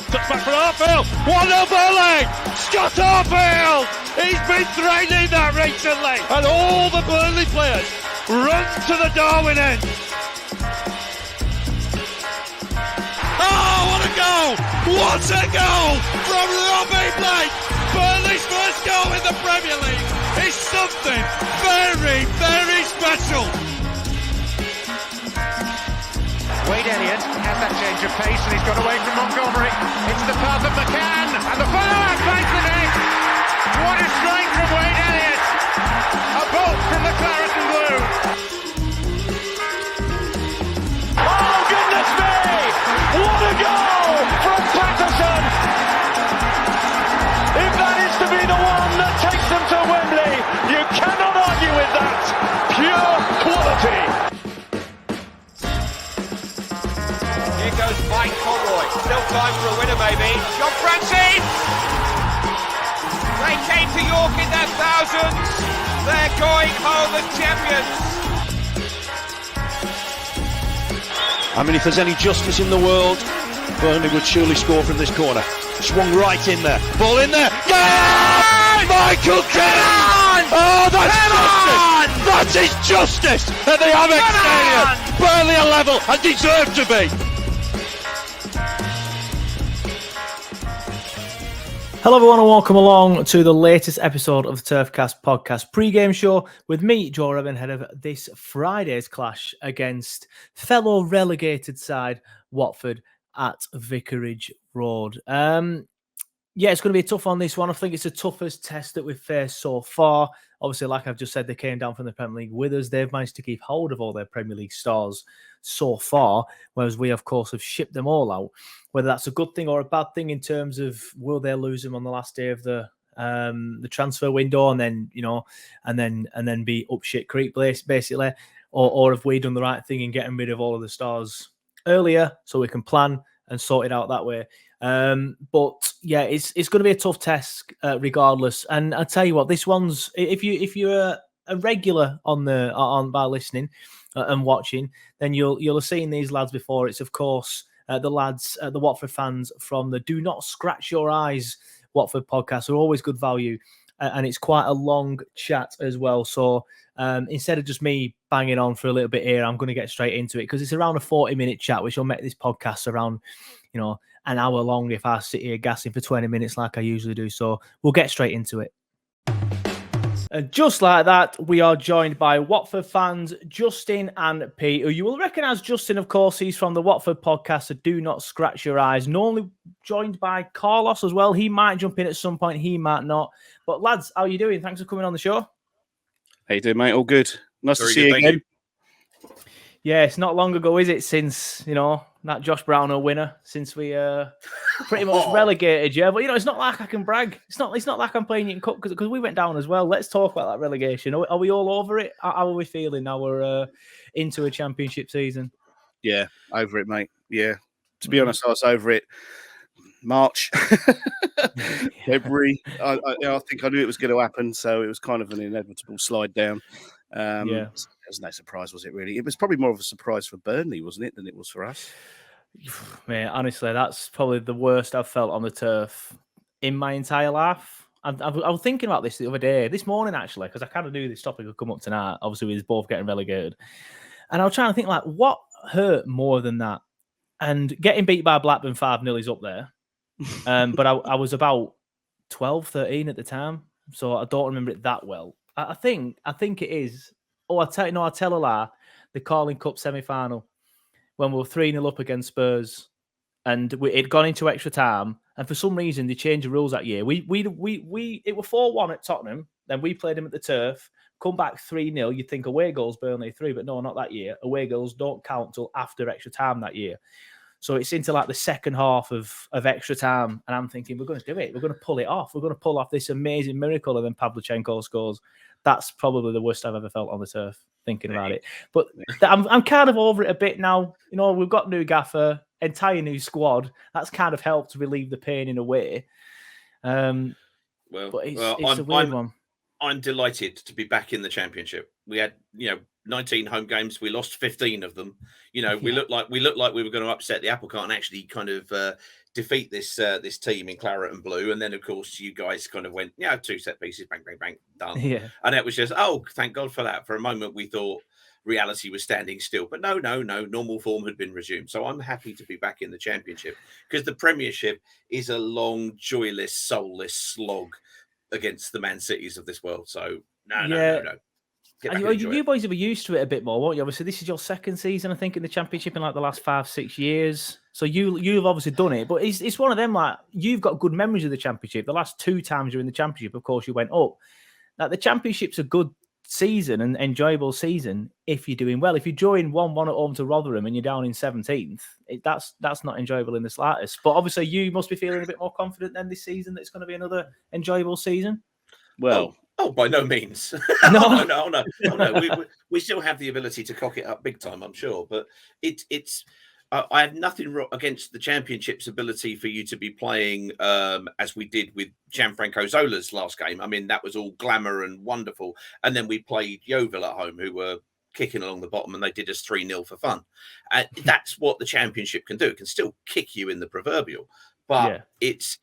Touch back for Arfield. 1-0 Burnley. Scott Arfield. He's been threatening that recently. And all the Burnley players run to the Darwin end. Oh, what a goal! What a goal from Robbie Blake! Burnley's first goal in the Premier League is something very, very special. Wade Elliott has that change of pace and he's got away from Montgomery. It's the path of McCann and the follow-up finds the net. What a strike from Wade Elliott! A bolt from the claret and blue. Oh goodness me! What a goal from Patterson! If that is to be the one that takes them to Wembley, you cannot argue with that. Pure quality. Here goes Mike Conroy. Still time for a winner maybe. John Francis! They came to York in their thousands. They're going home as champions. I mean, if there's any justice in the world, Burnley would surely score from this corner. Swung right in there. Ball in there. Yeah! Michael Keane! Oh, that's justice! That is justice at the Amex Stadium. Burnley are level and deserve to be. Hello everyone and welcome along to the latest episode of the Turfcast podcast pre-game show with me, Joe Revin, ahead of this Friday's clash against fellow relegated side Watford at Vicarage Road. Yeah, it's going to be a tough one, this one. I think it's the toughest test that we've faced so far. Obviously, like I've just said, they came down from the Premier League with us. They've managed to keep hold of all their Premier League stars so far, whereas we, of course, have shipped them all out. Whether that's a good thing or a bad thing in terms of will they lose them on the last day of the transfer window and then, you know, and then be up shit creek basically, or have we done the right thing in getting rid of all of the stars earlier so we can plan and sort it out that way. But yeah, it's going to be a tough test regardless. And I'll tell you what, this one's if you're a regular on by listening and watching, then you'll have seen these lads before. It's of course the lads, the Watford fans from the Do Not Scratch Your Eyes Watford podcast are always good value, and it's quite a long chat as well. So instead of just me banging on for a little bit here, I'm going to get straight into it because it's around a 40-minute chat, which will make this podcast around, you know, an hour long if I sit here gassing for 20 minutes like I usually do. So we'll get straight into it. And just like that, we are joined by Watford fans Justin and Pete, who you will recognise Justin, of course. He's from the Watford podcast, so Do Not Scratch Your Eyes. Normally joined by Carlos as well. He might jump in at some point, he might not. But lads, how are you doing? Thanks for coming on the show. How you doing, mate? All good. Nice Very to see you again. Yeah, it's not long ago, is it, since, you know, that Josh Brownhill winner, since we pretty much relegated you. But, you know, it's not like I can brag. It's not like I'm playing in cup because we went down as well. Let's talk about that relegation. Are we all over it? How are we feeling now we're into a championship season? Yeah, over it, mate. Yeah. To be honest, I was over it March, February. I think I knew it was going to happen, so it was kind of an inevitable slide down. Yeah. It was no surprise, was it, really? It was probably more of a surprise for Burnley, wasn't it, than it was for us? Man, honestly, that's probably the worst I've felt on the turf in my entire life. I was thinking about this the other day, this morning, actually, because I kind of knew this topic would come up tonight. Obviously, we was both getting relegated. And I was trying to think, like, what hurt more than that? And getting beat by Blackburn 5-0 is up there. But I was about 12, 13 at the time, so I don't remember it that well. I think it is. Oh, I tell a lie. The Carling Cup semi-final when we were 3-0 up against Spurs, and it'd gone into extra time. And for some reason, they changed the rules that year. It were 4-1 at Tottenham. Then we played them at the turf. Come back 3-0. You'd think away goals Burnley 3, but no, not that year. Away goals don't count till after extra time that year. So it's into like the second half of extra time, and I'm thinking we're going to do it. We're going to pull it off. We're going to pull off this amazing miracle, and then Pavlyuchenko scores. That's probably the worst I've ever felt on the turf, thinking about it. But I'm kind of over it a bit now. You know, we've got new gaffer, entire new squad. That's kind of helped relieve the pain in a way. But it's a weird one. I'm delighted to be back in the Championship. We had, 19 home games. We lost 15 of them. We looked like we were going to upset the apple cart and actually kind of defeat this team in claret and blue, and then of course you guys kind of went, 2 set pieces, bang, bang, bang, done. Yeah. And it was just, oh, thank God for that. For a moment, we thought reality was standing still, but no, normal form had been resumed. So I'm happy to be back in the Championship, because the Premiership is a long, joyless, soulless slog against the Man Cities of this world. So no. Get back and enjoy You it. boys will be used to it a bit more, won't you? Obviously, this is your second season, I think, in the Championship in like the last 5-6 years. So you've obviously done it, but it's one of them, like, you've got good memories of the Championship. The last 2 times you're in the Championship, of course, you went up. Like, the Championship's a good season and enjoyable season if you're doing well. If you're drawing 1-1 at home to Rotherham and you're down in 17th, that's not enjoyable in the slightest. But obviously, you must be feeling a bit more confident then this season that it's going to be another enjoyable season. Well, Oh, by no means. No. No. We still have the ability to cock it up big time, I'm sure. But it's. I have nothing against the Championship's ability for you to be playing as we did with Gianfranco Zola's last game. I mean, that was all glamour and wonderful. And then we played Yeovil at home, who were kicking along the bottom, and they did us 3-0 for fun. That's what the Championship can do. It can still kick you in the proverbial, but it's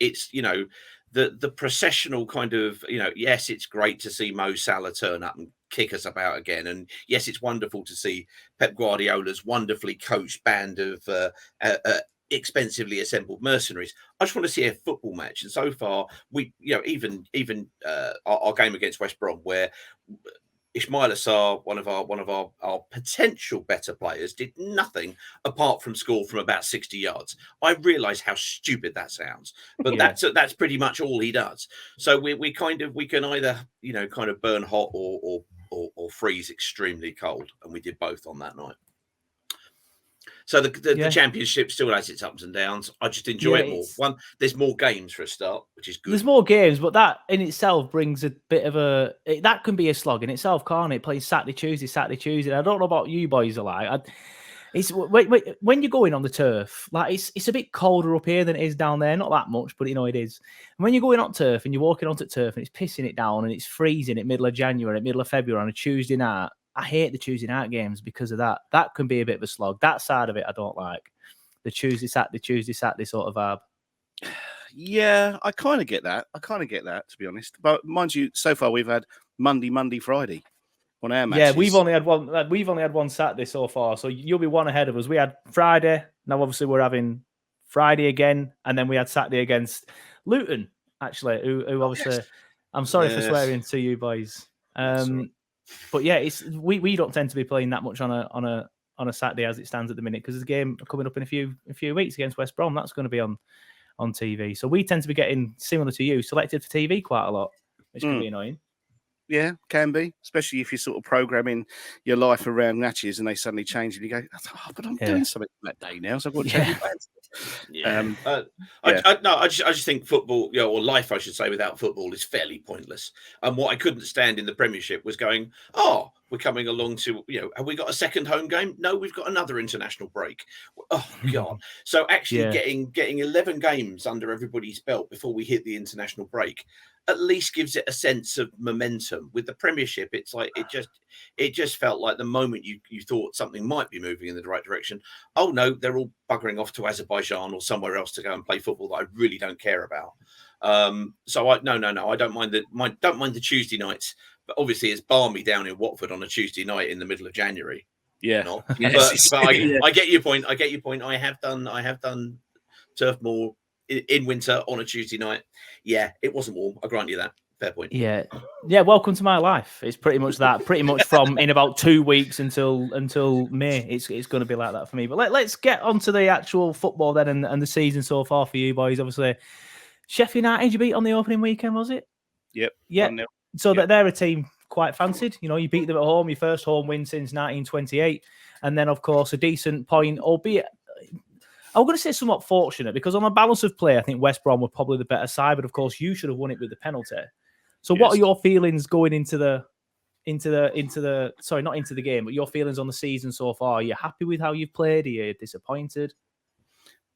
the processional kind of, yes, it's great to see Mo Salah turn up and kick us about again. And yes, it's wonderful to see Pep Guardiola's wonderfully coached band of expensively assembled mercenaries. I just want to see a football match. And so far, we, even our game against West Brom, where Ismail Assar, one of our potential better players, did nothing apart from score from about 60 yards. I realise how stupid that sounds, but that's pretty much all he does. So we can either kind of burn hot or freeze extremely cold, and we did both on that night. So the Championship still has its ups and downs. I just enjoy it more. There's more games for a start, which is good. There's more games, but that in itself brings a bit of that can be a slog in itself, can't it? Playing Saturday, Tuesday. I don't know about you boys alike. It's when you're going on the turf, like it's a bit colder up here than it is down there. Not that much, but it is. And when you're going on turf and you're walking onto turf and it's pissing it down and it's freezing at middle of January, middle of February on a Tuesday night. I hate the Tuesday night games because of that. That can be a bit of a slog. That side of it I don't like. The Tuesday, Saturday sort of vibe. Yeah, I kind of get that. To be honest. But mind you, so far we've had Monday, Friday on our matches. Yeah, we've only had one Saturday so far. So you'll be one ahead of us. We had Friday. Now obviously we're having Friday again, and then we had Saturday against Luton, actually, who obviously I'm sorry for swearing to you boys. But yeah, we don't tend to be playing that much on a Saturday as it stands at the minute, because there's a game coming up in a few weeks against West Brom. That's going to be on TV. So we tend to be getting, similar to you, selected for TV quite a lot, which can be annoying. Yeah, can be, especially if you're sort of programming your life around matches and they suddenly change and you go, but I'm doing something that day now, so I've got to change plans. I just think football, or life, I should say, without football is fairly pointless. And what I couldn't stand in the Premiership was going, we're coming along to, have we got a second home game? No, we've got another international break. Oh God! So actually, getting 11 games under everybody's belt before we hit the international break at least gives it a sense of momentum. With the Premiership, it's like it just felt like the moment you thought something might be moving in the right direction, oh no, they're all buggering off to Azerbaijan or somewhere else to go and play football that I really don't care about. So I don't mind the Tuesday nights, but obviously it's balmy down in Watford on a Tuesday night in the middle of January. Yeah, but I get your point. I have done turf more in winter on a Tuesday night. Yeah, it wasn't warm. I grant you that. Fair point. Yeah. Welcome to my life. It's pretty much that. Pretty much from in about 2 weeks until May. It's going to be like that for me. But let's get onto the actual football then and the season so far for you boys. Obviously, Sheffield United you beat on the opening weekend, was it? Yep. Yeah. So that they're a team quite fancied. You beat them at home. Your first home win since 1928, and then of course a decent point, albeit. I'm going to say somewhat fortunate, because on a balance of play, I think West Brom were probably the better side, but of course you should have won it with the penalty. So what are your feelings going into the sorry, not into the game, but your feelings on the season so far? Are you happy with how you've played? Are you disappointed?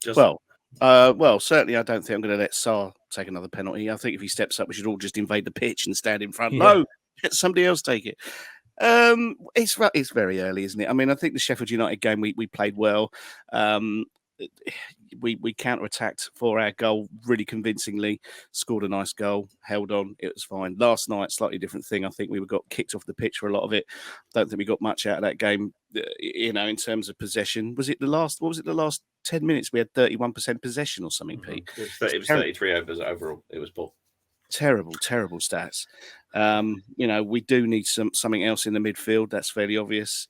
Well, certainly I don't think I'm going to let Sarr take another penalty. I think if he steps up, we should all just invade the pitch and stand in front. No, let somebody else take it. It's very early, isn't it? I mean, I think the Sheffield United game we played well. we counter-attacked for our goal really convincingly, scored a nice goal, held on, it was fine. Last night, slightly different thing. I think we got kicked off the pitch for a lot of it. Don't think we got much out of that game, in terms of possession. What was it, the last 10 minutes? We had 31% possession or something, Pete. It was 33 overs overall. It was poor. Terrible stats. We do need something else in the midfield. That's fairly obvious.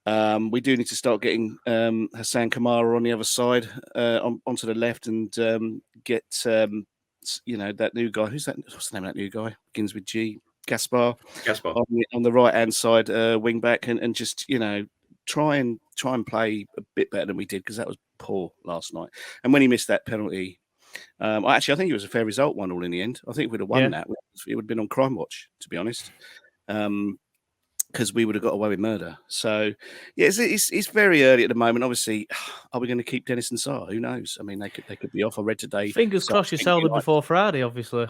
We do need to start getting Hassan Kamara on the other side, onto the left, and get that new guy. Who's that? What's the name of that new guy? Begins with G. Gaspar on the right hand side, wing back, and just try and play a bit better than we did, because that was poor last night. And when he missed that penalty, I think it was a fair result, 1-1 in the end. I think if we'd have won that, it would have been on Crime Watch, to be honest, because we would have got away with murder. So, yeah, it's very early at the moment. Obviously, are we going to keep Dennis and Sarr? Who knows? I mean, they could be off. I read today. Fingers crossed you sell them before Friday, obviously.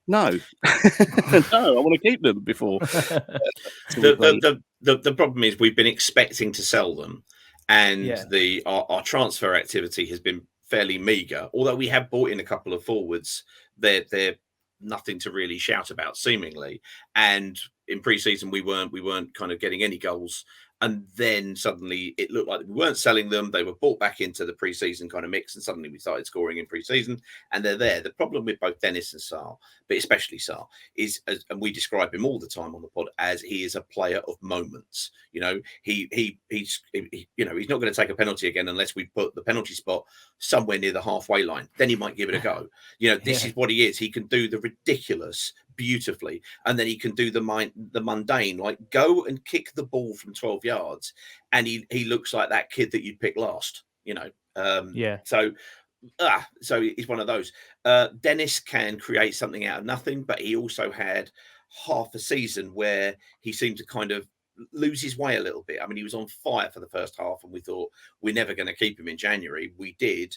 No, no, I want to keep them before. The problem is we've been expecting to sell them, and our transfer activity has been fairly meagre. Although we have bought in a couple of forwards, they're nothing to really shout about, seemingly. And in pre-season, we weren't kind of getting any goals. And then suddenly it looked like we weren't selling them. They were brought back into the pre-season kind of mix, and suddenly we started scoring in pre-season, and they're there. The problem with both Dennis and Sarr, but especially Sarr, is, and we describe him all the time on the pod, as he is a player of moments. He's not going to take a penalty again unless we put the penalty spot somewhere near the halfway line. Then he might give it a go. This is what he is. He can do the ridiculous beautifully, and then he can do the mundane, like go and kick the ball from 12 yards, and he looks like that kid that you'd pick last. So he's one of those. Dennis can create something out of nothing, but he also had half a season where he seemed to kind of lose his way a little bit. I mean, he was on fire for the first half, and we thought we're never going to keep him in January. We did,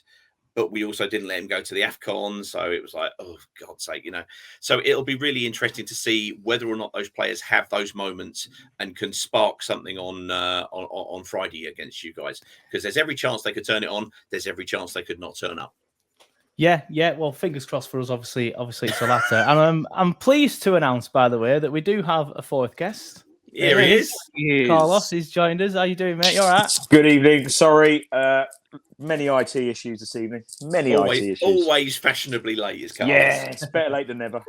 but we also didn't let him go to the AFCON. So it was like, oh, God's sake, So it'll be really interesting to see whether or not those players have those moments and can spark something on Friday against you guys. Because there's every chance they could turn it on. There's every chance they could not turn up. Yeah. Well, fingers crossed for us. Obviously it's the latter. And I'm pleased to announce, by the way, that we do have a fourth guest. Here he is. Carlos, he's joined us. How you doing, mate? You all right? Good evening. Sorry, many IT issues this evening. IT issues. Always fashionably late, is Carlos. Yeah, it's better late than never.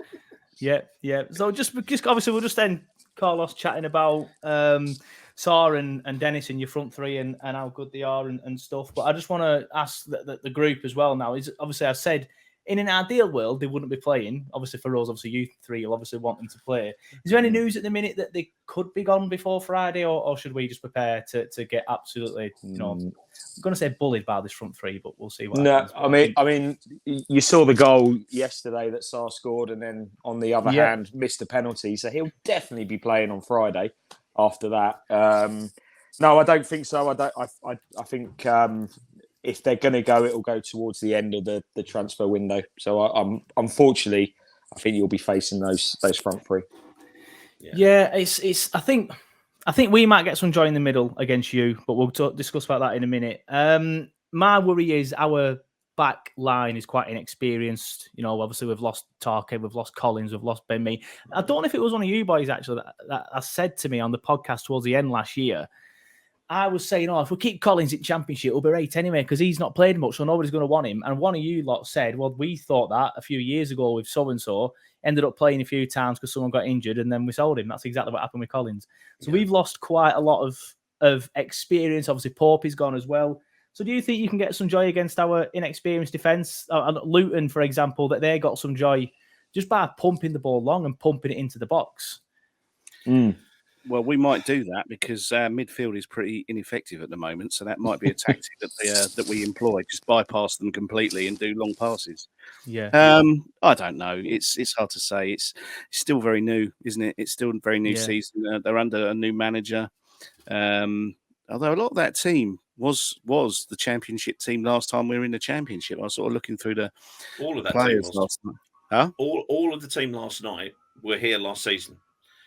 Yeah. So just obviously we'll just end Carlos chatting about Sarr and Dennis in your front three and how good they are and stuff. But I just want to ask the group as well now. Is obviously I said, in an ideal world, they wouldn't be playing. Obviously, for us, you three, you'll obviously want them to play. Is there any news at the minute that they could be gone before Friday, or should we just prepare to get absolutely, I'm going to say bullied by this front three, but we'll see what happens. I mean, you saw the goal yesterday that Sarr scored, and then on the other hand, missed a penalty. So he'll definitely be playing on Friday after that. No, I don't think so. I think if they're going to go, it'll go towards the end of the transfer window. So unfortunately, I think you'll be facing those front three. Yeah, it's. I think we might get some joy in the middle against you, but we'll discuss about that in a minute. My worry is our back line is quite inexperienced. Obviously we've lost Tarke, we've lost Collins, we've lost Ben Mee. I don't know if it was one of you boys actually that said to me on the podcast towards the end last year. I was saying, if we keep Collins in Championship, it'll be right anyway, because he's not played much, so nobody's going to want him. And one of you lot said, well, we thought that a few years ago with so-and-so, ended up playing a few times because someone got injured, and then we sold him. That's exactly what happened with Collins. So we've lost quite a lot of experience. Obviously, Pope is gone as well. So do you think you can get some joy against our inexperienced defence? Luton, for example, that they got some joy just by pumping the ball long and pumping it into the box? Well, we might do that because midfield is pretty ineffective at the moment. So that might be a tactic that we employ. Just bypass them completely and do long passes. Yeah. I don't know. It's hard to say. It's still very new, isn't it? It's still a very new season. They're under a new manager. Although a lot of that team was the Championship team last time we were in the Championship. I was sort of looking through all of that players team last night. Huh? All of the team last night were here last season.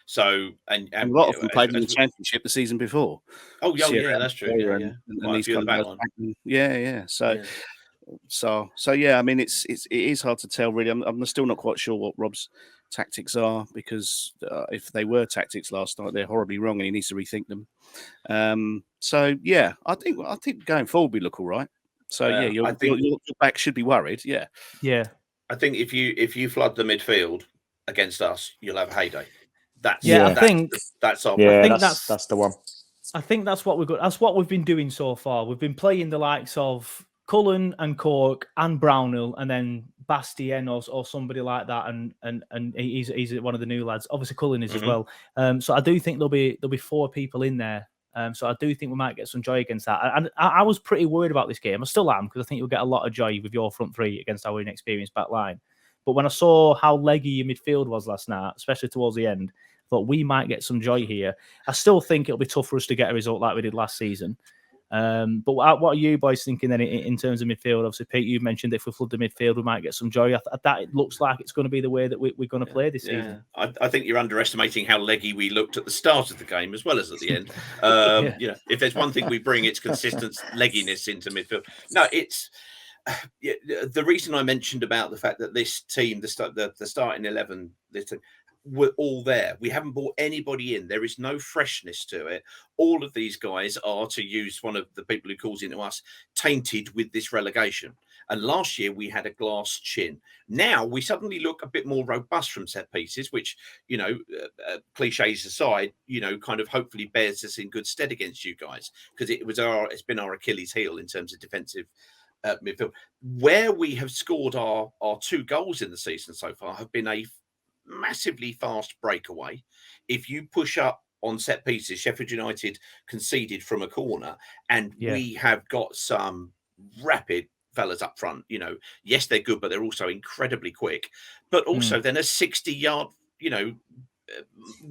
So and a lot of them played in the Championship the season before. Oh, yeah, that's true. And these come back. Yeah. So So yeah, I mean, it is hard to tell really. I'm still not quite sure what Rob's tactics are, because if they were tactics last night, they're horribly wrong, and he needs to rethink them. So yeah, I think going forward we look all right. So yeah, your back should be worried. Yeah. I think if you flood the midfield against us, you'll have a heyday. That's our. Yeah, that's the one. I think that's what we've got. That's what we've been doing so far. We've been playing the likes of Cullen and Cork and Brownhill, and then Bastien or somebody like that, and he's one of the new lads. Obviously, Cullen is as well. So I do think there'll be 4 people in there. So I do think we might get some joy against that. And I was pretty worried about this game. I still am, because I think you'll get a lot of joy with your front three against our inexperienced back line. But when I saw how leggy your midfield was last night, especially towards the end, I thought we might get some joy here. I still think it'll be tough for us to get a result like we did last season. But what are you boys thinking then in terms of midfield? Obviously, Pete, you mentioned if we flood the midfield, we might get some joy. That it looks like it's going to be the way that we're going to play this season. I think you're underestimating how leggy we looked at the start of the game as well as at the end. If there's one thing we bring, it's consistent legginess into midfield. No, it's the reason I mentioned about the fact that this team, the starting 11, we're all there. We haven't brought anybody in. There is no freshness to it. All of these guys are, to use one of the people who calls into us, tainted with this relegation. And last year we had a glass chin. Now we suddenly look a bit more robust from set pieces, which, cliches aside, kind of hopefully bears us in good stead against you guys, because it's been our Achilles heel in terms of defensive midfield. Where we have scored our 2 goals in the season so far have been a massively fast breakaway. If you push up on set pieces, Sheffield United conceded from a corner, and we have got some rapid fellas up front. Yes, they're good, but they're also incredibly quick. But also then a 60-yard,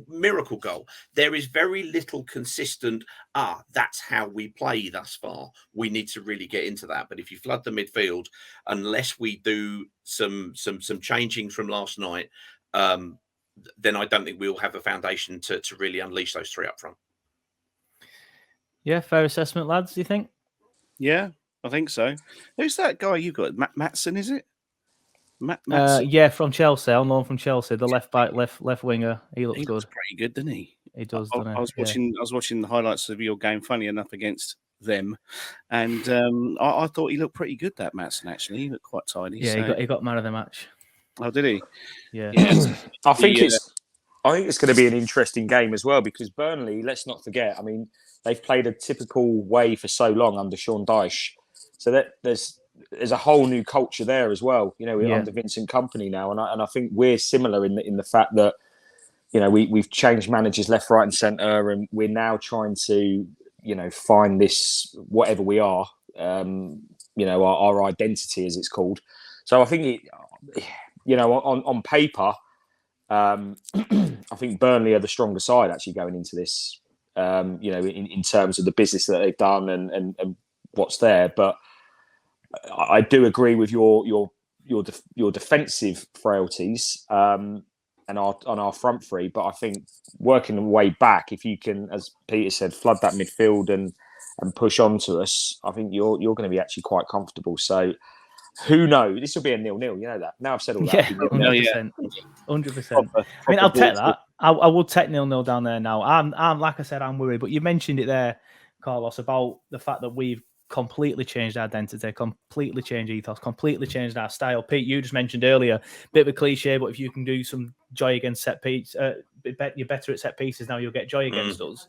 miracle goal. There is very little consistent, that's how we play thus far. We need to really get into that. But if you flood the midfield, unless we do some changing from last night, then I don't think we'll have a foundation to really unleash those 3 up front. Yeah, fair assessment, lads, do you think? Yeah, I think so. Who's that guy you got? Matson, is it? From Chelsea. On loan from Chelsea, the left winger. He looks good. Pretty good, doesn't he? He does. I was watching the highlights of your game, funny enough, against them, and I thought he looked pretty good. That Matson, actually, he looked quite tidy. Yeah, he got man of the match. Oh, did he? Yeah. I think it's going to be an interesting game as well, because Burnley, let's not forget, I mean, they've played a typical way for so long under Sean Dyche, so that there's a whole new culture there as well. Under Vincent Kompany now, and I think we're similar in the fact that we've changed managers left, right, and centre, and we're now trying to find this whatever we are, our identity, as it's called. So I think on paper, I think Burnley are the stronger side actually going into this. In terms of the business that they've done and what's there, but I do agree with your defensive frailties and our front three. But I think working the way back, if you can, as Peter said, flood that midfield and push on to us, I think you're going to be actually quite comfortable. So who knows? This will be a 0-0. You know that. Now I've said all that. Yeah, 100%. 100%. I mean, I'll take that. I would take 0-0 down there now. I'm like I said, I'm worried. But you mentioned it there, Carlos, about the fact that we've completely changed our identity, completely changed ethos, completely changed our style. Pete, you just mentioned earlier, bit of a cliche, but if you can do some joy against set piece, you're better at set pieces now. You'll get joy against us.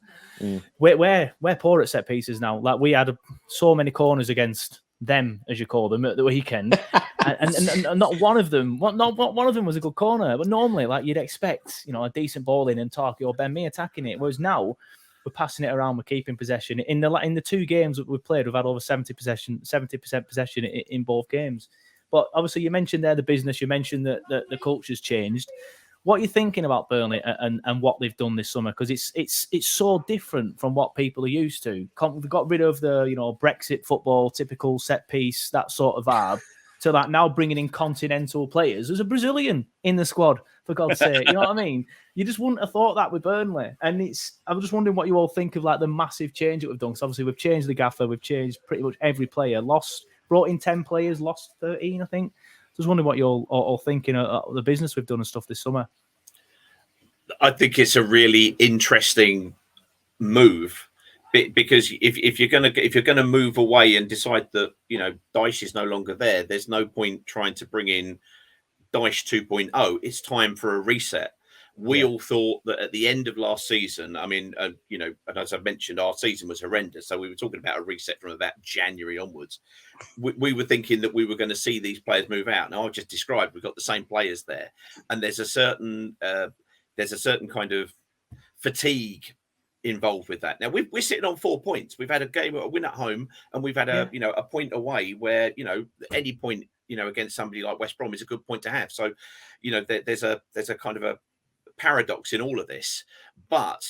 We're poor at set pieces now. Like we had so many corners against them, as you call them, at the weekend, and not one of them, not one of them was a good corner. But normally, like you'd expect, a decent ball in and Tarky or Ben Mee attacking it. Whereas now we're passing it around, we're keeping possession. In the 2 games that we've played, we've had over 70% possession in both games. But obviously, you mentioned there the business. You mentioned that the culture's changed. What are you thinking about Burnley and what they've done this summer? Because it's so different from what people are used to. We've got rid of the Brexit football, typical set piece, that sort of vibe, to that now bringing in continental players. There's a Brazilian in the squad, for God's sake. You know what I mean? You just wouldn't have thought that with Burnley. And I'm just wondering what you all think of like the massive change that we've done. Because obviously we've changed the gaffer, we've changed pretty much every player, lost brought in 10 players, lost 13, I think. Just wondering what you're all thinking of the business we've done and stuff this summer. I think it's a really interesting move because if you're gonna move away and decide that Dyche is no longer there, there's no point trying to bring in Dyche 2.0. It's time for a reset. We all thought that at the end of last season, I mean, and as I mentioned, our season was horrendous. So we were talking about a reset from about January onwards. We were thinking that we were going to see these players move out. Now I've just described, we've got the same players there, and there's a certain kind of fatigue involved with that. Now we're sitting on 4 points. We've had a win at home, and we've had a point away where any point against somebody like West Brom is a good point to have. So there's a kind of a paradox in all of this, but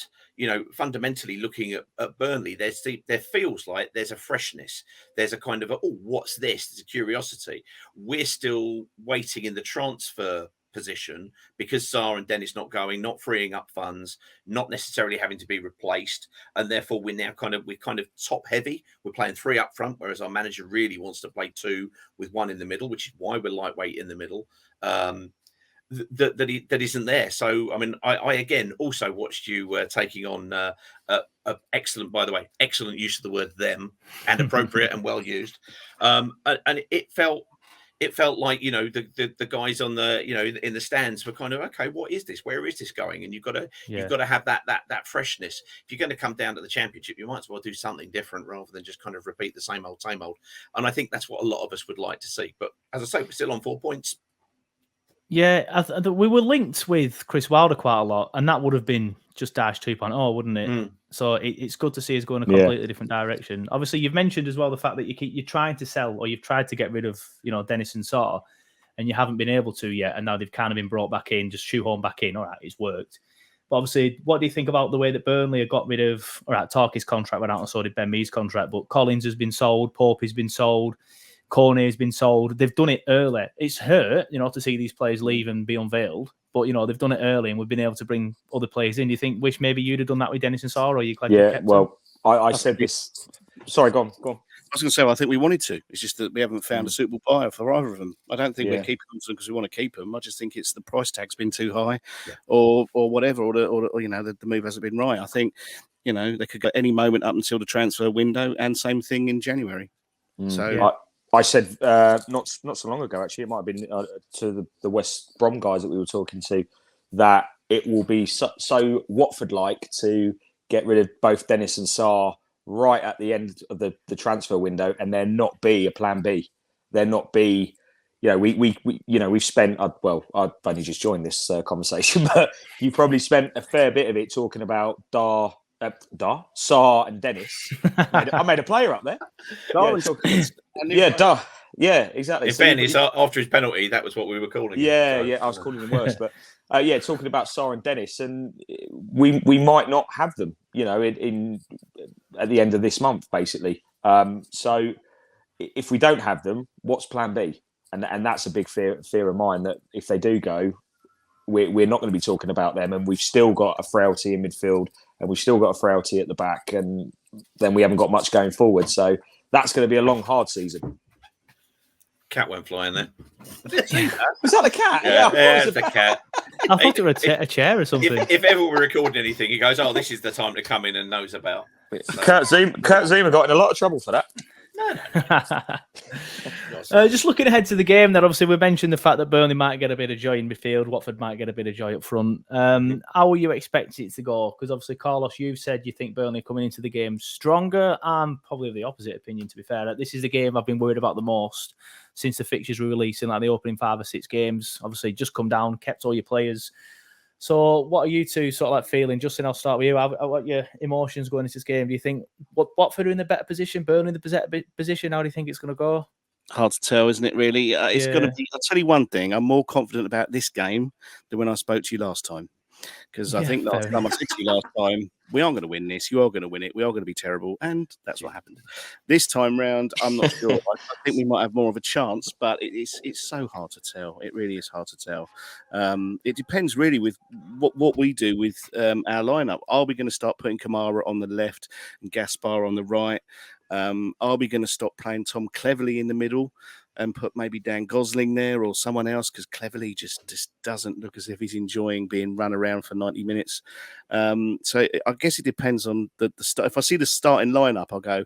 fundamentally looking at Burnley, there feels like there's a freshness, there's a kind of what's this? There's a curiosity. We're still waiting in the transfer position because Sarr and Dennis not going, not freeing up funds, not necessarily having to be replaced, and therefore we're kind of top heavy. We're playing 3 up front, whereas our manager really wants to play 2 with 1 in the middle, which is why we're lightweight in the middle. That isn't there. So I mean, I again also watched you taking on excellent, by the way, excellent use of the word them, and appropriate and well used. And it felt like the guys on the in the stands were kind of, okay, what is this? Where is this going? And you've got to have that freshness. If you're going to come down to the Championship, you might as well do something different rather than just kind of repeat the same old. And I think that's what a lot of us would like to see. But as I say, we're still on 4 points. Yeah, we were linked with Chris Wilder quite a lot, and that would have been just Dash 2.0, wouldn't it? So it's good to see us going a completely different direction. Obviously, you've mentioned as well the fact that you're trying to sell, or you've tried to get rid of, Dennis and Sarr, and you haven't been able to yet, and now they've kind of been brought back in, just shoehorned back in. All right, it's worked. But obviously, what do you think about the way that Burnley have got rid of, all right, Tarky's contract went out, and so did Ben Mee's contract, but Collins has been sold, Pope has been sold, Corney has been sold. They've done it early. It's hurt, to see these players leave and be unveiled. But, they've done it early, and we've been able to bring other players in. Do you think, wish maybe you'd have done that with Dennis and Sarr, or are you glad you kept them? I said this. Sorry, go on. I was going to say, I think we wanted to. It's just that we haven't found a suitable buyer for either of them. I don't think we're keeping them because we want to keep them. I just think it's the price tag's been too high, or whatever, or the move hasn't been right. I think, they could go any moment up until the transfer window, and same thing in January. I said not so long ago, actually, it might have been to the West Brom guys that we were talking to, that it will be so Watford-like to get rid of both Dennis and Sarr right at the end of the transfer window, and there not be a plan B. There not be, we've spent. I've only just joined this conversation, but you probably spent a fair bit of it talking about Sarr and Dennis. I made a player up there. Yeah, exactly. In fairness, after his penalty, that was what we were calling him. I was calling him worse, but talking about Sarr and Dennis, and we might not have them, in at the end of this month, basically. So if we don't have them, what's plan B? And that's a big fear of mine, that if they do go, we're not going to be talking about them, and we've still got a frailty in midfield, and we've still got a frailty at the back, and then we haven't got much going forward. So that's going to be a long, hard season. Cat went flying there. Was that the cat? Yeah, it's the cat. I thought it was a chair or something. If ever we're recording anything, he goes, "Oh, this is the time to come in and knows about." Kurt Zuma got in a lot of trouble for that. Just looking ahead to the game, that obviously we mentioned the fact that Burnley might get a bit of joy in midfield, Watford might get a bit of joy up front. How are you expecting it to go? Because obviously, Carlos, you've said you think Burnley are coming into the game stronger. I'm probably the opposite opinion, to be fair. This is the game I've been worried about the most since the fixtures were released in like the opening 5 or 6 games. Obviously, just come down, kept all your players. So what are you two sort of like feeling? Justin, I'll start with you. What your emotions going into this game? Do you think Watford are in the better position, Burnley in the better position? How do you think it's going to go? Hard to tell, isn't it, really? It's going to be, I'll tell you one thing, I'm more confident about this game than when I spoke to you last time. Because I think last time I said to you last time, we aren't going to win this, you are going to win it, we are going to be terrible, and that's what happened. This time round, I'm not sure. I think we might have more of a chance, but it's so hard to tell. It really is hard to tell. It depends really with what we do with our lineup. Are we going to start putting Kamara on the left and Gaspar on the right? Are we going to stop playing Tom Cleverley in the middle and put maybe Dan Gosling there or someone else? Because Cleverley just doesn't look as if he's enjoying being run around for 90 minutes. So I guess it depends on the start. If I see the starting lineup, I'll go,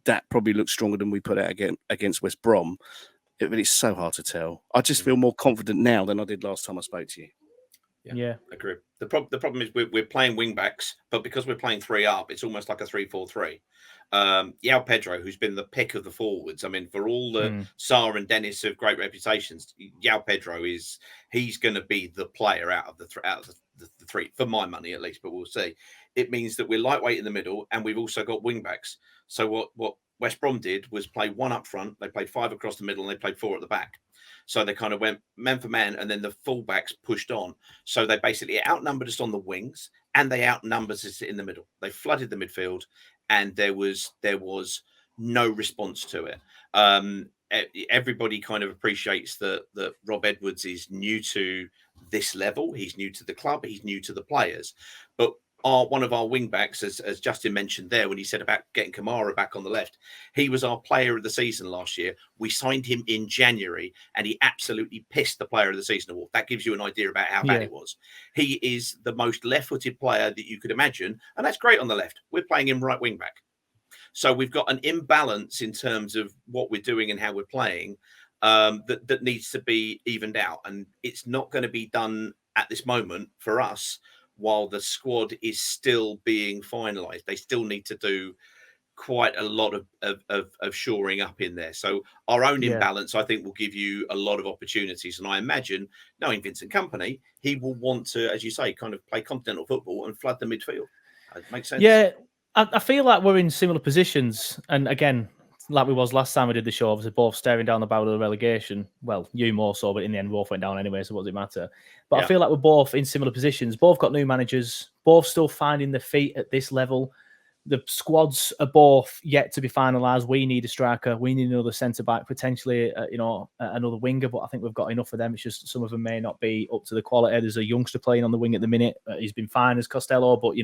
that probably looks stronger than we put out against West Brom. But it's so hard to tell. I just feel more confident now than I did last time I spoke to you. Yeah. Agree. The problem is we're playing wing backs, but because we're playing 3 up, it's almost like a 3-4-3. Yao Pedro, who's been the pick of the forwards. I mean, for all the Sarr and Dennis have great reputations, Yao Pedro he's going to be the player out of the three, for my money at least. But we'll see. It means that we're lightweight in the middle, and we've also got wing backs. So what West Brom did was play 1 up front. They played 5 across the middle, and they played 4 at the back. So they kind of went man for man, and then the fullbacks pushed on. So they basically outnumbered us on the wings, and they outnumbered us in the middle. They flooded the midfield, and there was no response to it. Everybody kind of appreciates that Rob Edwards is new to this level. He's new to the club. He's new to the players. But one of our wing backs, as Justin mentioned there, when he said about getting Kamara back on the left, he was our player of the season last year. We signed him in January, and he absolutely pissed the player of the season award. That gives you an idea about how bad it was. He is the most left-footed player that you could imagine, and that's great on the left. We're playing him right wing back. So we've got an imbalance in terms of what we're doing and how we're playing that needs to be evened out. And it's not going to be done at this moment for us while the squad is still being finalised. They still need to do quite a lot of shoring up in there. So our own imbalance, I think, will give you a lot of opportunities. And I imagine, knowing Vincent Kompany, he will want to, as you say, kind of play continental football and flood the midfield. That makes sense? Yeah, I feel like we're in similar positions. And again, like we was last time we did the show, obviously both staring down the barrel of the relegation. Well, you more so, but in the end, both went down anyway, so what does it matter? But I feel like we're both in similar positions. Both got new managers, both still finding their feet at this level. The squads are both yet to be finalised. We need a striker. We need another centre-back, potentially, another winger, but I think we've got enough of them. It's just some of them may not be up to the quality. There's a youngster playing on the wing at the minute. He's been fine as Costello, but,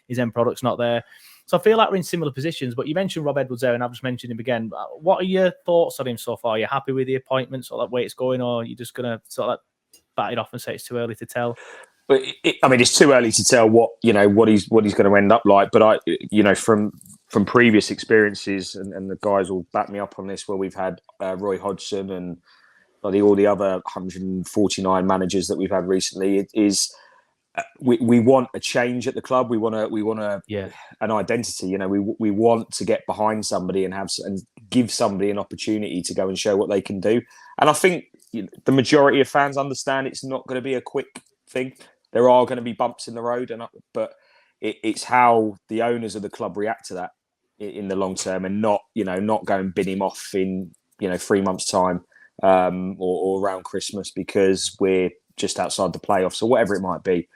his end product's not there. So I feel like we're in similar positions, but you mentioned Rob Edwards there, and I've just mentioned him again. What are your thoughts on him so far? Are you happy with the appointment, sort of that way it's going, or are you just going to sort of bat it off and say it's too early to tell? But it's too early to tell what he's going to end up like. But from previous experiences, and the guys will back me up on this, where we've had Roy Hodgson and all the other 149 managers that we've had recently, it is. We want a change at the club. We want an identity. We want to get behind somebody and give somebody an opportunity to go and show what they can do. And I think the majority of fans understand it's not going to be a quick thing. There are going to be bumps in the road, but it's how the owners of the club react to that in the long term, and not go and bin him off in 3 months' time or around Christmas because we're just outside the playoffs or whatever it might be.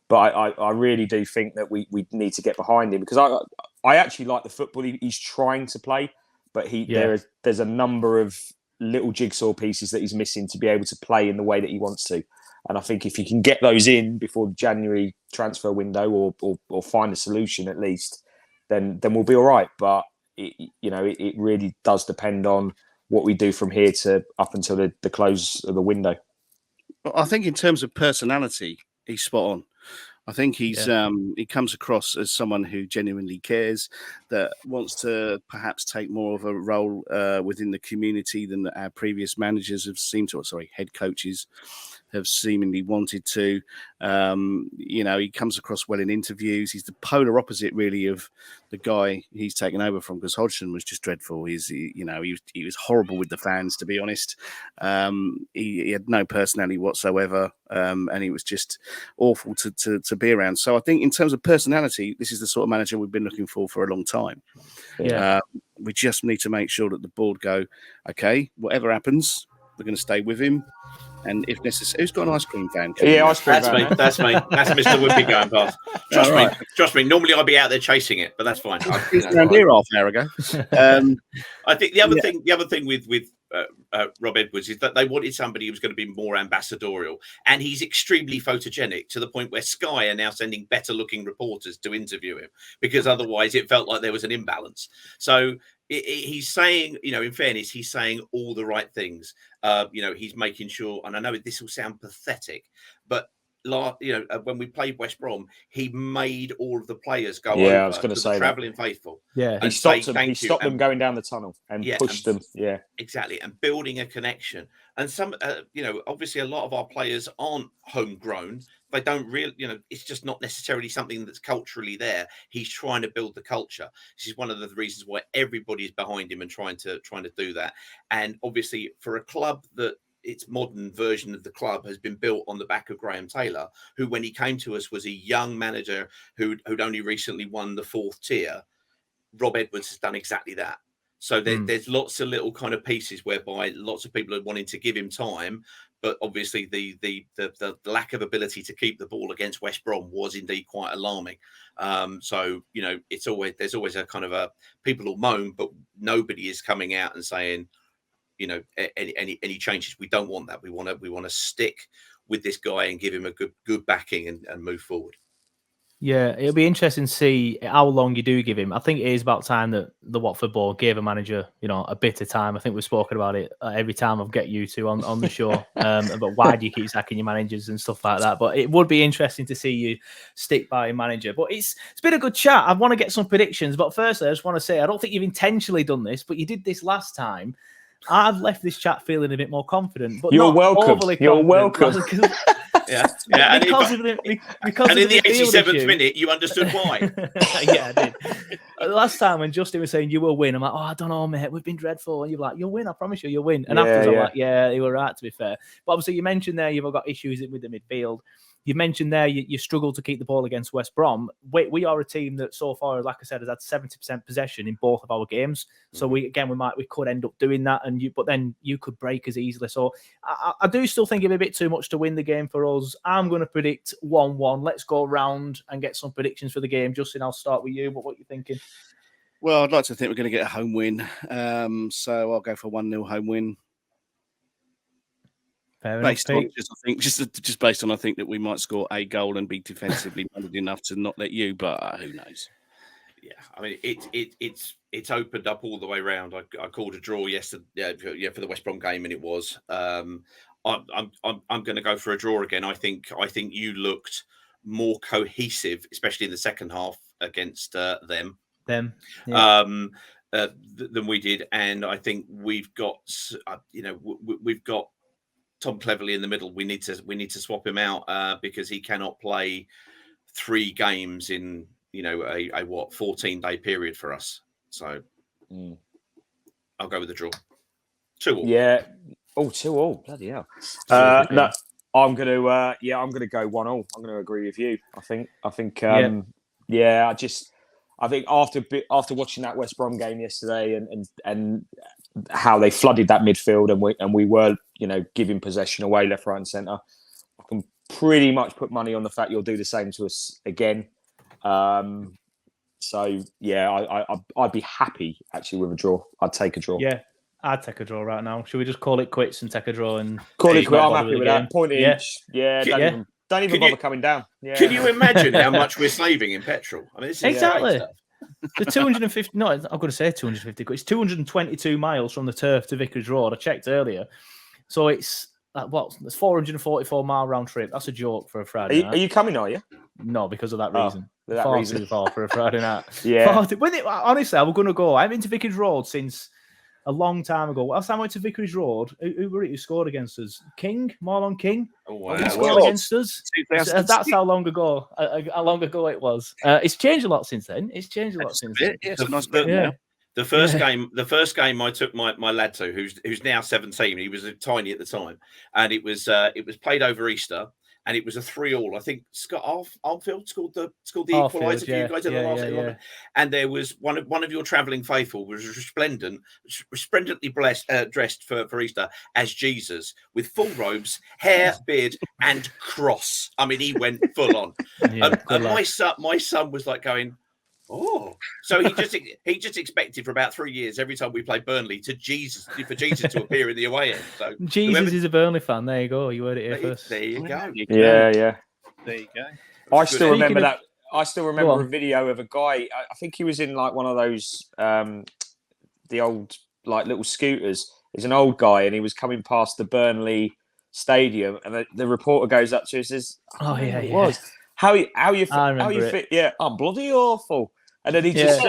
But I really do think that we need to get behind him, because I actually like the football he's trying to play, but there's a number of little jigsaw pieces that he's missing to be able to play in the way that he wants to. And I think if you can get those in before the January transfer window, or find a solution at least, then we'll be all right. But it really does depend on what we do from here to up until the close of the window. I think in terms of personality, he's spot on. I think he comes across as someone who genuinely cares, that wants to perhaps take more of a role within the community than our previous managers have seemed to, head coaches have seemingly wanted to. He comes across well in interviews. He's the polar opposite, really, of the guy he's taken over from, because Hodgson was just dreadful. He was horrible with the fans, to be honest. He had no personality whatsoever, and he was just awful to be around. So I think in terms of personality, this is the sort of manager we've been looking for a long time. We just need to make sure that the board go, okay, whatever happens, we're going to stay with him. And if necessary, who's got an ice cream van? Ice cream van. That's me. That's Mr. Whippy going past. Trust me. Normally I'd be out there chasing it, but that's fine. He was around here half an hour ago. I think the other thing with Rob Edwards is that they wanted somebody who was going to be more ambassadorial, and he's extremely photogenic to the point where Sky are now sending better looking reporters to interview him, because otherwise it felt like there was an imbalance. So he's saying, in fairness, he's saying all the right things. He's making sure, and I know this will sound pathetic, but when we played West Brom, he made all of the players go over. I was going to say travelling faithful. Yeah, he stopped them. He stopped them going down the tunnel and pushed them. Yeah, exactly, and building a connection. And some, obviously, a lot of our players aren't homegrown. They don't really, it's just not necessarily something that's culturally there. He's trying to build the culture. This is one of the reasons why everybody is behind him and trying to do that. And obviously, for a club that its modern version of the club has been built on the back of Graham Taylor, who, when he came to us, was a young manager who'd only recently won the 4th tier. Rob Edwards has done exactly that. So there's lots of little kind of pieces whereby lots of people are wanting to give him time, but obviously the lack of ability to keep the ball against West Brom was indeed quite alarming. So there's always a kind of a people will moan, but nobody is coming out and saying, any changes. We don't want that. We want to stick with this guy and give him a good backing and move forward. Yeah, it'll be interesting to see how long you do give him. I think it is about time that the Watford board gave a manager, a bit of time. I think we've spoken about it every time I've get you to on the show. But why do you keep sacking your managers and stuff like that? But it would be interesting to see you stick by a manager. But it's been a good chat. I want to get some predictions. But firstly, I just want to say, I don't think you've intentionally done this, but you did this last time. I've left this chat feeling a bit more confident, but you're not welcome. overly You're confident. welcome. Yeah. Because and in the 87th minute, you understood why. Yeah, I did. Last time when Justin was saying you will win, I'm like, I don't know, mate. We've been dreadful. And you're like, you'll win. I promise you, you'll win. And afterwards, I'm like, yeah, you were right, to be fair. But obviously, you mentioned there you've got issues with the midfield. You mentioned there you struggle to keep the ball against West Brom. We are a team that so far, like I said, has had 70% possession in both of our games. So we could end up doing that, but then you could break as easily. So I do still think it'd be a bit too much to win the game for us. I'm going to predict 1-1. Let's go round and get some predictions for the game. Justin, I'll start with you. What are you thinking? Well, I'd like to think we're going to get a home win. So I'll go for 1-0 home win. Based on just based on, I think that we might score a goal and be defensively minded enough to not let you, but who knows? Yeah, I mean it's opened up all the way around. I called a draw yesterday, for the West Brom game, and it was. I'm going to go for a draw again. I think you looked more cohesive, especially in the second half against them. Yeah. Than we did, and I think we've got we've got Tom Cleverley in the middle. We need to swap him out because he cannot play 3 games in a 14-day period for us. So I'll go with the draw. 2-2. Yeah. Oh, 2-2. Bloody hell. No, I'm gonna go 1-1. I'm gonna agree with you. I think I think after watching that West Brom game yesterday and how they flooded that midfield and we were giving possession away left, right, and centre, I can pretty much put money on the fact you'll do the same to us again. So yeah, I'd be happy actually with a draw. I'd take a draw. Yeah, I'd take a draw right now. Should we just call it quits and take a draw and call it quits? I'm happy with that. Point yeah. each. Yeah, don't even bother coming down. Yeah. Can you imagine how much we're saving in petrol? I mean, this is exactly. The 250, no, I'm going to say 250 quid. It's 222 miles from the turf to Vicarage Road. I checked earlier. So it's it's 444 mile round trip. That's a joke for a Friday night. Are you coming, are you? No, because of that reason. Far too far for a Friday night. Yeah. Honestly, I was going to go. I haven't been to Vicarage Road since a long time ago. Last time I went to Vicarage Road, who were it who scored against us? Marlon King? Oh, wow. He scored against us. That's how long ago it was. It's changed a lot since then. Yeah, it's a nice bit now. The first game I took my lad to, who's now 17. He was tiny at the time, and it was played over Easter, and it was a 3-3. I think Scott Armfield scored the equaliser for you guys in the last minute. And there was one of your travelling faithful was resplendently dressed for Easter as Jesus with full robes, hair, beard, and cross. I mean, he went full on. And my son was like going, Oh, so he just expected for about 3 years every time we play Burnley for Jesus to appear in the away end. So Jesus is a Burnley fan. There you go. You heard it here first. There you go. Yeah. There you go. I still remember Speaking of- that. I still remember a video of a guy. I think he was in like one of those, the old like little scooters. He's an old guy, and he was coming past the Burnley stadium, and the reporter goes up to him and says, "Oh yeah, it yeah. was how you it. fit? Yeah, I'm bloody awful." And then he just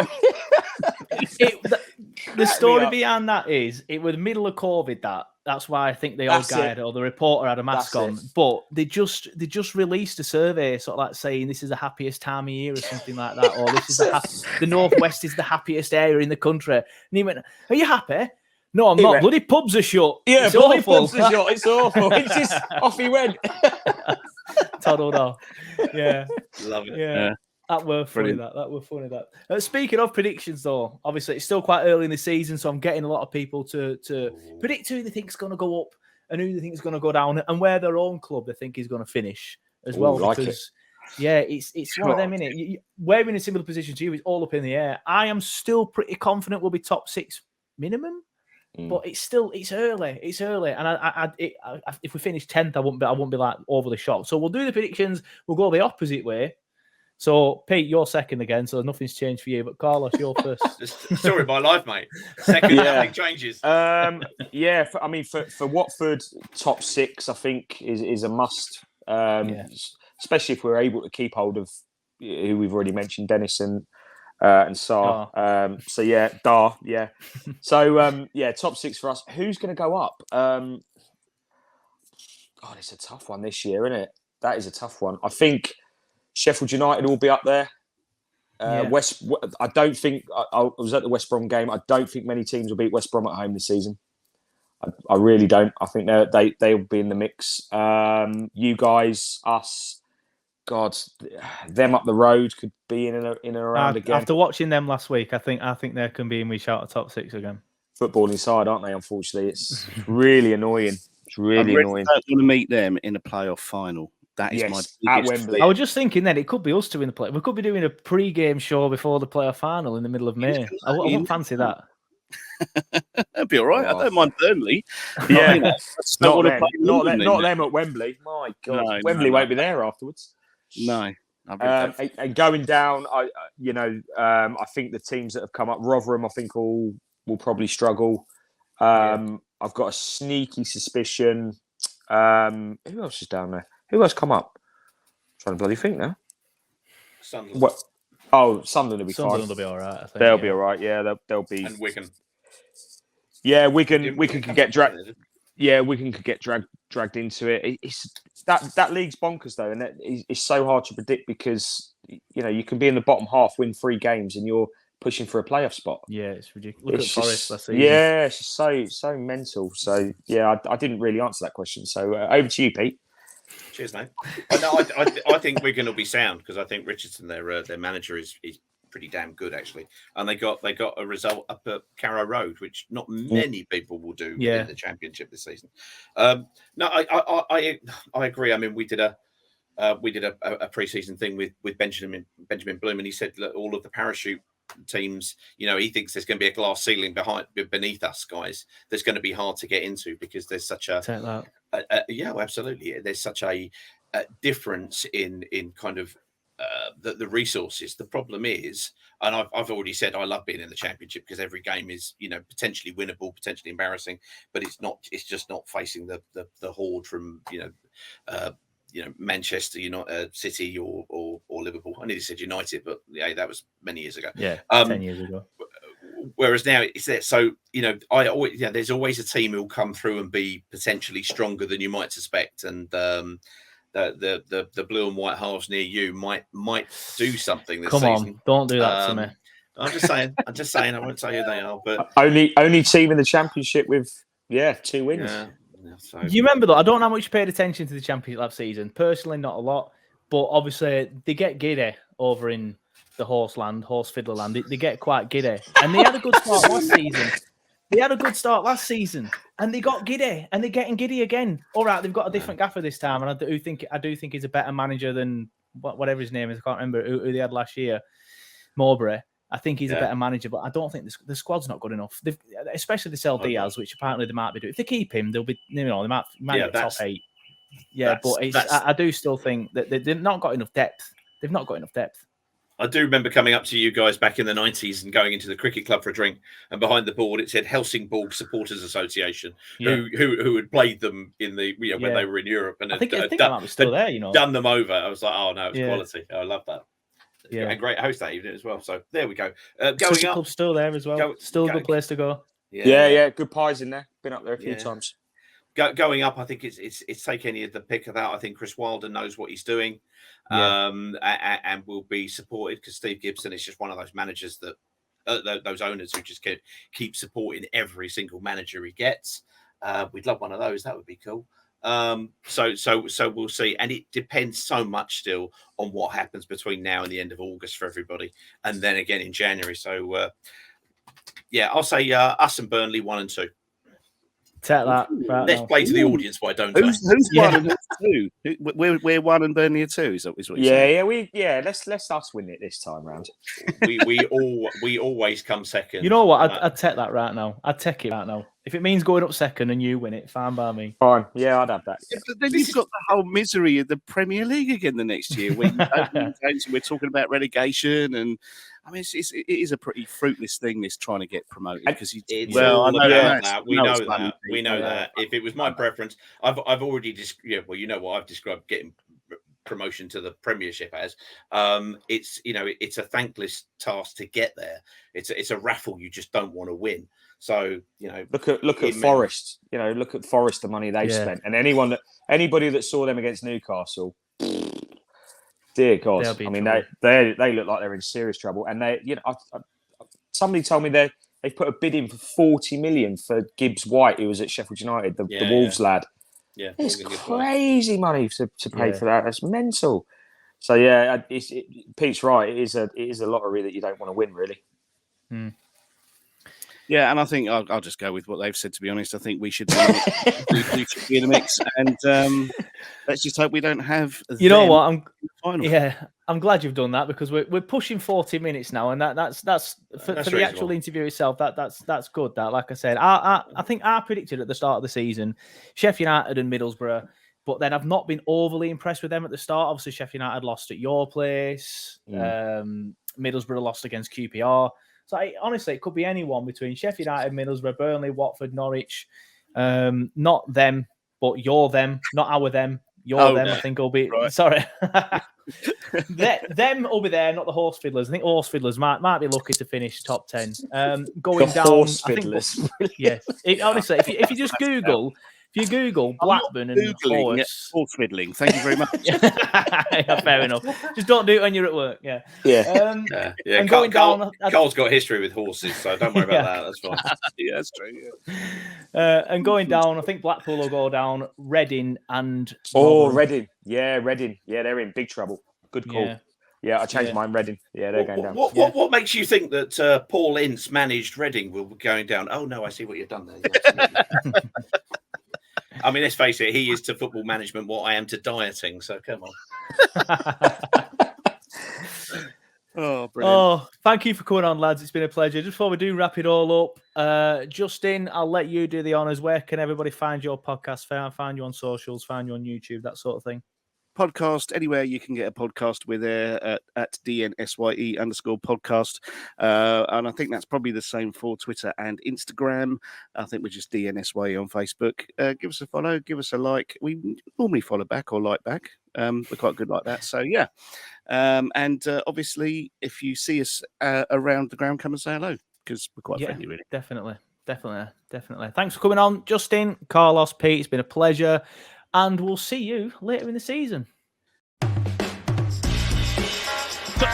the story behind that is it was the middle of COVID. That's why I think the old guy or the reporter had a mask on. But they just released a survey, sort of like saying this is the happiest time of year or something like that, or this is the Northwest is the happiest area in the country. And he went, "Are you happy?" No, I'm not. Bloody pubs are shut. Yeah, it's bloody awful. pubs are shut. It's awful. It's just off he went. Toddled off. Yeah, love it. Yeah. That were funny. That were funny. Speaking of predictions, though, obviously it's still quite early in the season, so I'm getting a lot of people to predict who they think is going to go up and who they think is going to go down, and where their own club they think is going to finish as well. Because it's one of them, isn't it? We're in a similar position to you. It's all up in the air. I am still pretty confident we'll be top 6 minimum, but it's early. It's early, and if we finish 10th, I won't be like overly shocked. So we'll do the predictions. We'll go the opposite way. So, Pete, you're second again, so nothing's changed for you. But Carlos, you're first. Story of my life, mate. Second, nothing changes. For Watford, top 6, I think is a must. Especially if we're able to keep hold of who we've already mentioned, Dennis and Sarr. Dar. Yeah. So, top 6 for us. Who's going to go up? God, it's a tough one this year, isn't it? That is a tough one. I think Sheffield United will be up there. I don't think I was at the West Brom game. I don't think many teams will beat West Brom at home this season. I really don't. I think they'll be in the mix. You guys, us, God, them up the road could be in and around again. After watching them last week, I think they can be in we shout at top 6 again. Footballing side, aren't they? Unfortunately, it's really annoying. It's really annoying. I don't want to meet them in a playoff final. That is my at Wembley. I was just thinking then it could be us two in the play. We could be doing a pre-game show before the playoff final in the middle of May. I wouldn't fancy that. That'd be all right. I don't mind Burnley. Yeah, not them at Wembley. My God, Wembley won't be there afterwards. No. And going down, I think the teams that have come up, Rotherham, I think will probably struggle. I've got a sneaky suspicion. Who else is down there? Who else come up? I'm trying to bloody think now. Sunderland. What? Oh, Sunderland will be fine. Sunderland will be all right. I think, they'll be all right. Yeah, they'll be. And Wigan. Yeah, Wigan could get dragged. Yeah, Wigan could get dragged into it. It's that league's bonkers though, and it's so hard to predict because you can be in the bottom half, win 3 games, and you're pushing for a playoff spot. Yeah, it's ridiculous. Look at Forest last season. Yeah, it's just so mental. So yeah, I didn't really answer that question. So over to you, Pete. Cheers, mate. I think Wigan will be sound because I think Richardson, their manager, is pretty damn good actually, and they got a result up at Carrow Road, which not many people will do in the Championship this season. No, I agree. I mean, we did a pre-season thing with Benjamin Bloom, and he said that all of the parachute teams, he thinks there's going to be a glass ceiling beneath us guys. That's going to be hard to get into because there's such absolutely. There's such a difference in kind of the resources. The problem is, and I've already said, I love being in the Championship because every game is potentially winnable, potentially embarrassing, but it's not. It's just not facing the horde from Manchester United, City, or Liverpool. I nearly said United, but that was many years ago. Yeah, 10 years ago. Whereas now it's there. So there's always a team who will come through and be potentially stronger than you might suspect, and the blue and white halves near you might do something this season. Come on, don't do that to me. I'm just saying. I won't tell you who they are, but only team in the Championship with 2 wins. Yeah. So. You remember though? I don't know how much you paid attention to the Championship last season. Personally, not a lot, but obviously they get giddy over in the horse fiddler land. They get quite giddy, and they had a good start last season. And they got giddy, and they're getting giddy again. All right, they've got a different gaffer this time, and I do think he's a better manager than whatever his name is. I can't remember who they had last year. Mowbray. I think he's a better manager, but I don't think the squad's not good enough. Especially the sell Diaz, which apparently they might be doing. If they keep him, they'll be, they might get top 8. Yeah, but I do still think that they've not got enough depth. They've not got enough depth. I do remember coming up to you guys back in the 90s and going into the cricket club for a drink, and behind the board it said Helsingborg Supporters Association, who had played them in the when they were in Europe, and I think that might be still there. Done them over. I was like, oh no, it's quality. I love that. Yeah, and great host that evening as well. So there we go. Going up, club's still there as well. Still a good place to go. Yeah. Good pies in there. Been up there a few times. Going up, I think it's take any of the pick of that. I think Chris Wilder knows what he's doing, and will be supported because Steve Gibson is just one of those managers that those owners who just keep supporting every single manager he gets. We'd love one of those. That would be cool. So we'll see, and it depends so much still on what happens between now and the end of August for everybody, and then again in January. So I'll say us and Burnley 1 and 2. Take that. Right Let's play to the audience. Why don't who's 1 and who's 2? We're 1 and Burnley are 2. Is what you're saying? Let's us win it this time round. we always come second. You know what? I'd take that right now. I'd take it right now. If it means going up second and you win it, fine by me. Fine. Yeah, I'd have that. Yeah, but then you've got the whole misery of the Premier League again the next year. We're talking about relegation, and I mean, it is a pretty fruitless thing, this trying to get promoted. Because we know that. If it was my preference, I've already you know what I've described getting promotion to the Premiership as. It's a thankless task to get there. It's a raffle you just don't want to win. So look at Forest. Look at Forest, the money they've spent, and anybody that saw them against Newcastle, dear God, I mean they look like they're in serious trouble. And somebody told me they've put a bid in for 40 million for Gibbs White, who was at Sheffield United, the Wolves lad. Yeah, it's crazy money to pay for that. That's mental. So Pete's right. It is a lottery that you don't want to win, really. Yeah, and I think I'll just go with what they've said, to be honest. I think we should be in the mix. And let's just hope we don't have... You know what? I'm glad you've done that, because we're pushing 40 minutes now. And that's for the actual interview itself, that's good. That, like I said, I think I predicted at the start of the season, Sheffield United and Middlesbrough, but then I've not been overly impressed with them at the start. Obviously, Sheffield United lost at your place. Middlesbrough lost against QPR. So honestly, it could be anyone between Sheffield United, Middlesbrough, Burnley, Watford, Norwich. Not them, but you're them. Not our them. You're them. I think will be. Right. Sorry, them will be there. Not the horse fiddlers. I think horse fiddlers might be lucky to finish top 10. Going down. Horse fiddlers. Yes. Honestly, if you just Google. If you Google Blackburn and horse fiddling, thank you very much. Yeah, fair enough. Just don't do it when you're at work. Yeah. And going down, Carl's got history with horses, so don't worry about that. That's fine. Yeah, that's true. Yeah. And going down, I think Blackpool will go down. Reading and Reading. Yeah, Reading. Yeah, they're in big trouble. Good call. Yeah, I changed mine. Reading. Yeah, they're going down. What makes you think that Paul Ince managed Reading will be going down? Oh no, I see what you've done there. I mean, let's face it, he is to football management what I am to dieting, so come on. Oh, brilliant. Oh, thank you for coming on, lads. It's been a pleasure. Just before we do wrap it all up, Justin, I'll let you do the honours. Where can everybody find your podcast? Find you on socials, find you on YouTube, that sort of thing? Podcast anywhere you can get a podcast. We're there at DNSYE_podcast, and I think that's probably the same for Twitter and Instagram. I think we're just DNSYE on Facebook. Give us a follow, give us a like. We normally follow back or like back. We're quite good like that. So yeah, and obviously if you see us around the ground, come and say hello, because we're quite friendly, really. Definitely. Thanks for coming on, Justin, Carlos, Pete. It's been a pleasure. And we'll see you later in the season. Touch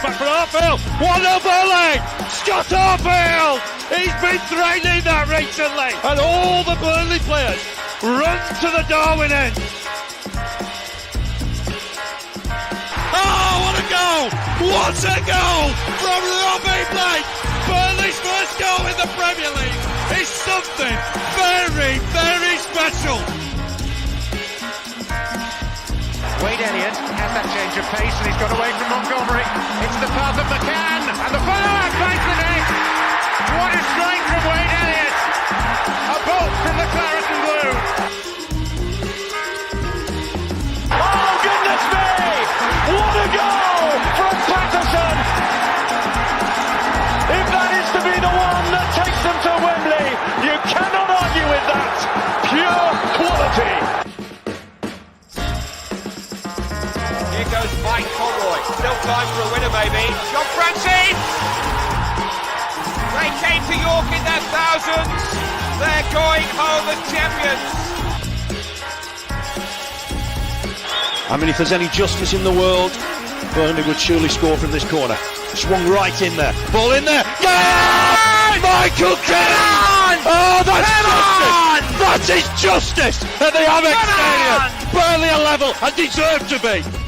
back for Arfield. 1-0 Burnley. Scott Arfield. He's been training that recently. And all the Burnley players run to the Darwin end. Oh, what a goal. What a goal from Robbie Blake. Burnley's first goal in the Premier League is something very, very special. Wade Elliott Elliott has that change of pace and he's got away from Montgomery. It's the path of McCann and the follow-up finds the net. What a strike from Wayne Elliott! A bolt from the claret and blue. Oh goodness me! What a goal from Patterson! If that is to be the one that takes them to Wembley, you cannot argue with that. Pure quality. Here goes Mike Conroy. Still time for a winner, maybe. John Francis! They came to York in their thousands. They're going home as champions. I mean, if there's any justice in the world, Burnley would surely score from this corner. Swung right in there. Ball in there. Yeah! Michael Cannon! Oh, that's justice! That is justice at the Amex Stadium. Burnley are level and deserve to be.